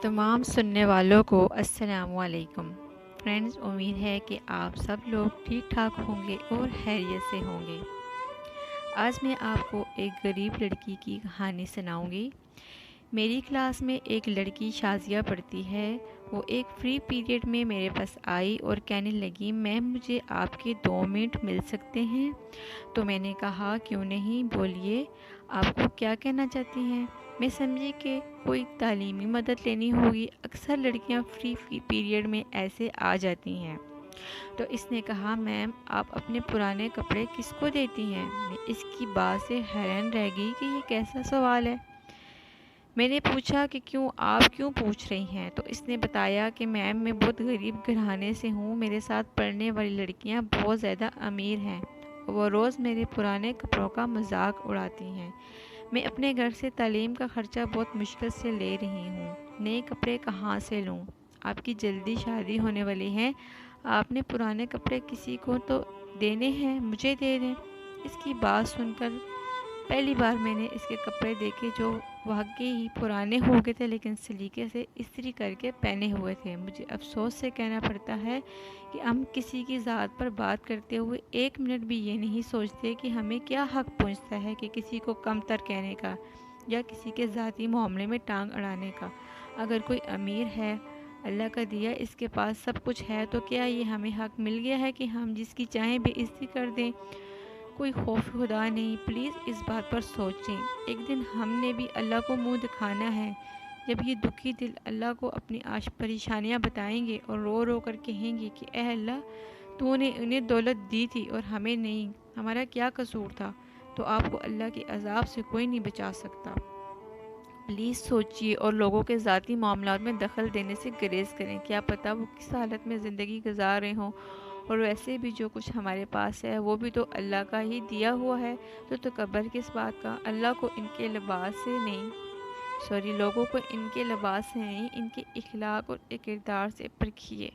तमाम सुनने वालों को अस्सलाम वालेकुम। फ्रेंड्स, उम्मीद है कि आप सब लोग ठीक ठाक होंगे और खैरियत से होंगे। आज मैं आपको एक गरीब लड़की की कहानी सुनाऊंगी। मेरी क्लास में एक लड़की शाज़िया पढ़ती है। वो एक फ्री पीरियड में मेरे पास आई और कहने लगी, मैम मुझे आपके 2 मिनट मिल सकते हैं? तो मैंने कहा, क्यों नहीं, बोलिए, आपको क्या कहना चाहती हैं? मैं समझी कि कोई तालीमी मदद लेनी होगी। अक्सर लड़कियां फ्री पीरियड में ऐसे आ जाती हैं। तो इसने कहा, मैम आप अपने पुराने कपड़े किसको देती हैं? मैं इसकी बात से हैरान रह गई कि ये कैसा सवाल है। मैंने पूछा कि आप क्यों पूछ रही हैं? तो इसने बताया कि मैम मैं बहुत गरीब घराने से हूँ। मेरे साथ पढ़ने वाली लड़कियाँ बहुत ज़्यादा अमीर हैं। वो रोज़ मेरे पुराने कपड़ों का मजाक उड़ाती हैं। मैं अपने घर से तालीम का खर्चा बहुत मुश्किल से ले रही हूँ। नए कपड़े कहाँ से लूँ? आपकी जल्दी शादी होने वाली है। आपने पुराने कपड़े किसी को तो देने हैं, मुझे दे दें। इसकी बात सुनकर पहली बार मैंने इसके कपड़े देखे जो वाकई ही पुराने हो गए थे, लेकिन सलीके से इस्त्री करके पहने हुए थे। मुझे अफसोस से कहना पड़ता है कि हम किसी की ज़ात पर बात करते हुए 1 मिनट भी ये नहीं सोचते कि हमें क्या हक पहुंचता है कि किसी को कमतर कहने का या किसी के ज़ाती मामले में टांग अड़ाने का। अगर कोई अमीर है, अल्लाह का दिया, इसके पास सब कुछ है, तो क्या ये हमें हक मिल गया है कि हम जिसकी चाहें बेइज्जती कर दें? कोई खौफ खुदा नहीं। प्लीज़ इस बात पर सोचें। एक दिन हमने भी अल्लाह को मुंह दिखाना है। जब ये दुखी दिल अल्लाह को अपनी परेशानियां बताएंगे और रो रो कर कहेंगे कि ए अल्लाह, तूने उन्हें दौलत दी थी और हमें नहीं, हमारा क्या कसूर था, तो आपको अल्लाह के अजाब से कोई नहीं बचा सकता। प्लीज़ सोचिए और लोगों के ज़ाती मामलात में दखल देने से गुरेज करें। क्या पता वो किस हालत में ज़िंदगी गुजार रहे हों। और वैसे भी जो कुछ हमारे पास है वो भी तो अल्लाह का ही दिया हुआ है। तो तकब्बर किस बात का? अल्लाह को इनके लिबास से नहीं, लोगों को इनके लिबास से नहीं, इनके इखलाक और किरदार से परखिए।